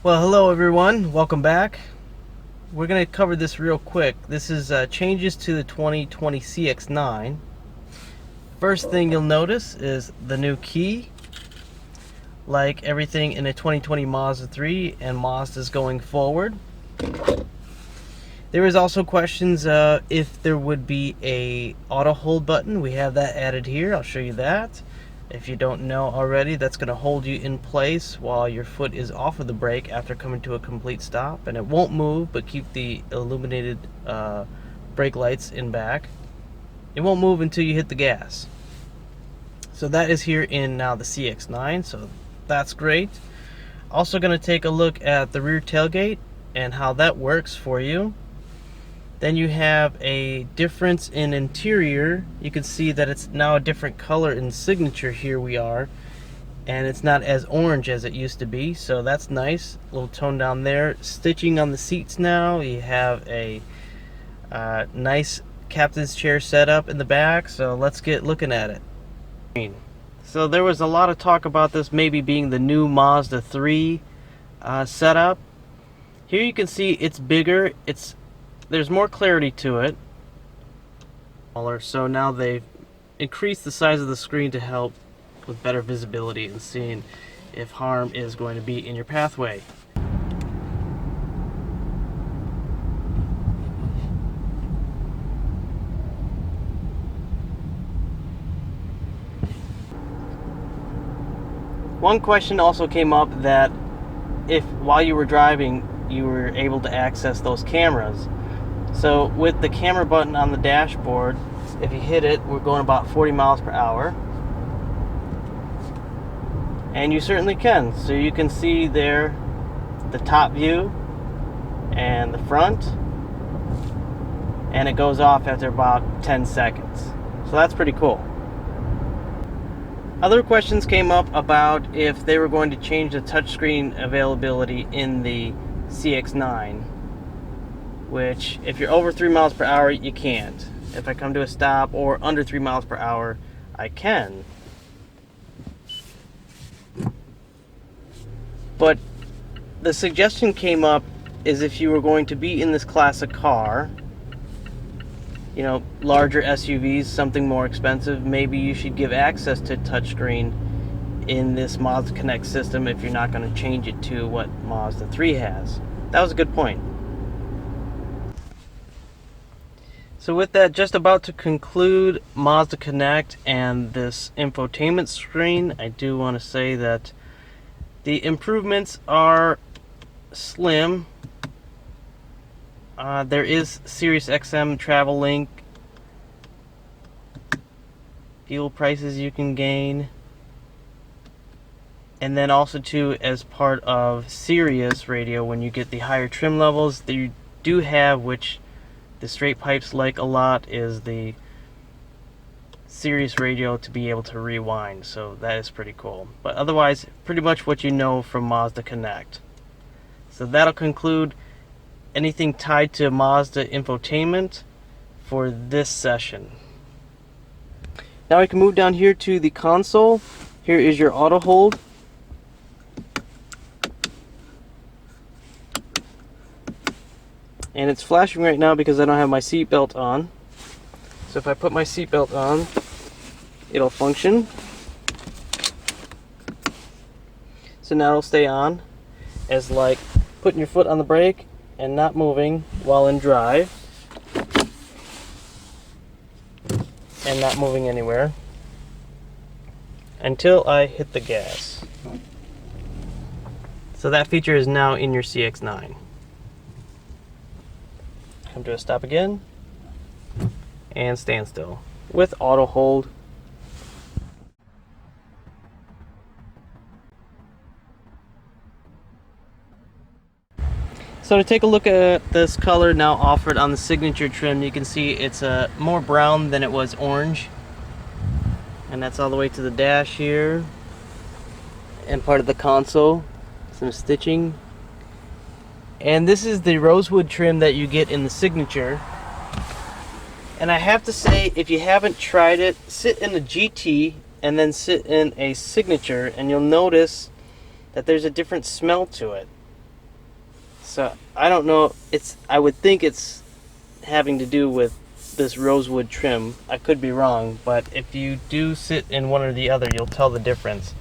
Well, hello everyone. Welcome back. We're going to cover this real quick. This is changes to the 2020 CX-9. First thing you'll notice is the new key. Like everything in a 2020 Mazda 3 and Mazda's going forward. There is also questions if there would be a auto hold button. We have that added here. I'll show you that. If you don't know already, that's going to hold you in place while your foot is off of the brake after coming to a complete stop. And it won't move, but keep the illuminated brake lights in back. It won't move until you hit the gas. So that is here in now the CX-9, so that's great. Also going to take a look at the rear tailgate and how that works for you. Then you have a difference in interior. You can see that it's now a different color in signature. Here we are, and it's not as orange as it used to be, so that's nice. A little tone down there. Stitching on the seats now. You have a nice captain's chair setup in the back, so let's get looking at it. So there was a lot of talk about this maybe being the new Mazda 3 setup. Here you can see it's bigger. There's more clarity to it. So now they've increased the size of the screen to help with better visibility and seeing if harm is going to be in your pathway. One question also came up that if while you were driving you were able to access those cameras. So with the camera button on the dashboard, if you hit it, we're going about 40 miles per hour. And you certainly can. So you can see there the top view and the front. And it goes off after about 10 seconds. So that's pretty cool. Other questions came up about if they were going to change the touchscreen availability in the CX-9. Which, if you're over 3 miles per hour, you can't. If I come to a stop or under 3 miles per hour, I can. But the suggestion came up is if you were going to be in this class of car, you know, larger SUVs, something more expensive, maybe you should give access to touchscreen in this Mazda Connect system if you're not going to change it to what Mazda 3 has. That was a good point. So with that, just about to conclude Mazda Connect and this infotainment screen, I do want to say that the improvements are slim. There is SiriusXM travel link, fuel prices you can gain, and then also too, as part of Sirius radio, when you get the higher trim levels that you do have, which the straight pipes like a lot, is the Sirius radio to be able to rewind, so that is pretty cool. But otherwise, pretty much what you know from Mazda Connect. So that'll conclude anything tied to Mazda infotainment for this session. Now I can move down here to the console. Here is your auto hold. And it's flashing right now because I don't have my seatbelt on. So if I put my seatbelt on, it'll function. So now it'll stay on as like putting your foot on the brake and not moving while in drive. And not moving anywhere until I hit the gas. So that feature is now in your CX-9. Come to a stop again and stand still with auto hold. So to take a look at this color now offered on the signature trim, you can see it's more brown than it was orange, and that's all the way to the dash here and part of the console. Some stitching. And this is the rosewood trim that you get in the signature. And I have to say, if you haven't tried it, sit in the GT and then sit in a signature, and you'll notice that there's a different smell to it. So I don't know, I would think it's having to do with this rosewood trim. I could be wrong, but if you do sit in one or the other, you'll tell the difference.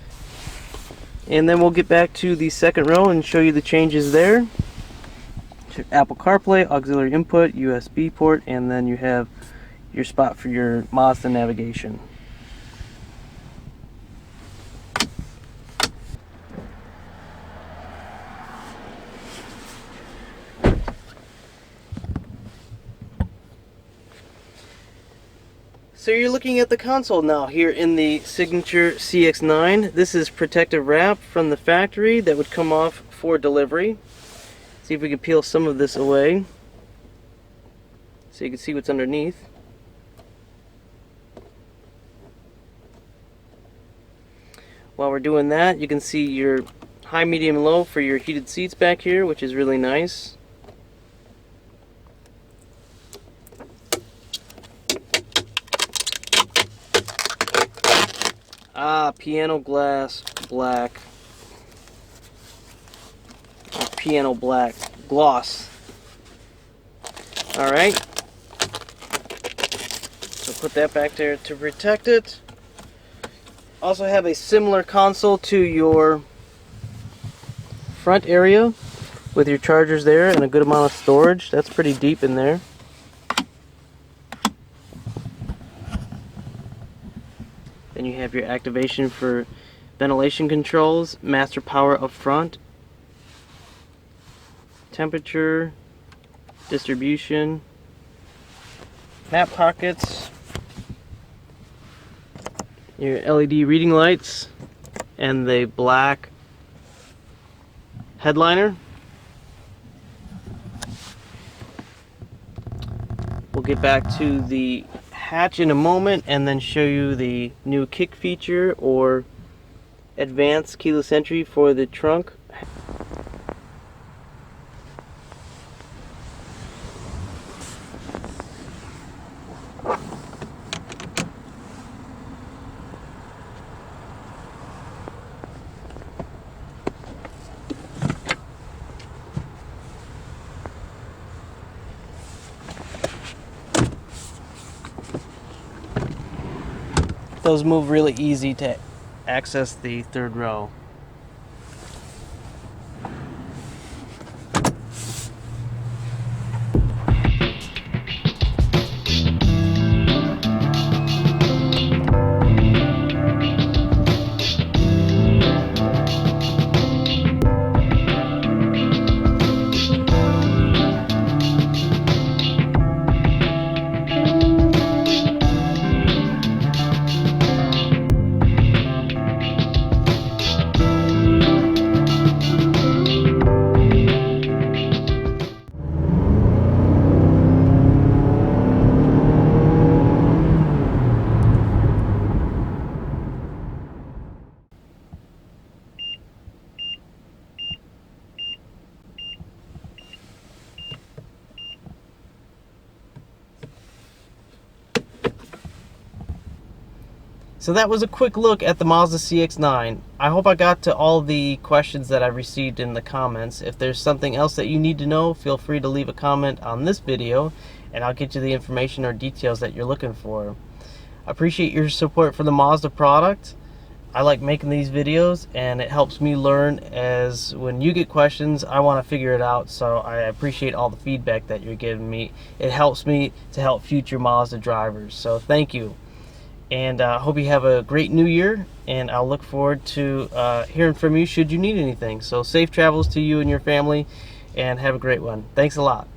And then we'll get back to the second row and show you the changes there. Apple CarPlay, auxiliary input, USB port, and then you have your spot for your Mazda navigation. So you're looking at the console now here in the signature CX-9. This is protective wrap from the factory that would come off for delivery. See if we can peel some of this away so you can see what's underneath. While we're doing that, you can see your high, medium, and low for your heated seats back here, which is really nice. Piano glass black. Piano black gloss. Alright. So put that back there to protect it. Also have a similar console to your front area with your chargers there and a good amount of storage. That's pretty deep in there. Then you have your activation for ventilation controls, master power up front, temperature, distribution, map pockets, your LED reading lights, and the black headliner. We'll get back to the hatch in a moment and then show you the new kick feature or advanced keyless entry for the trunk. Those move really easy to access the third row. So that was a quick look at the Mazda CX-9. I hope I got to all the questions that I received in the comments. If there's something else that you need to know, feel free to leave a comment on this video and I'll get you the information or details that you're looking for. I appreciate your support for the Mazda product. I like making these videos and it helps me learn, as when you get questions I want to figure it out, so I appreciate all the feedback that you're giving me. It helps me to help future Mazda drivers, so thank you. And I hope you have a great new year, and I'll look forward to hearing from you should you need anything. So safe travels to you and your family, and have a great one. Thanks a lot.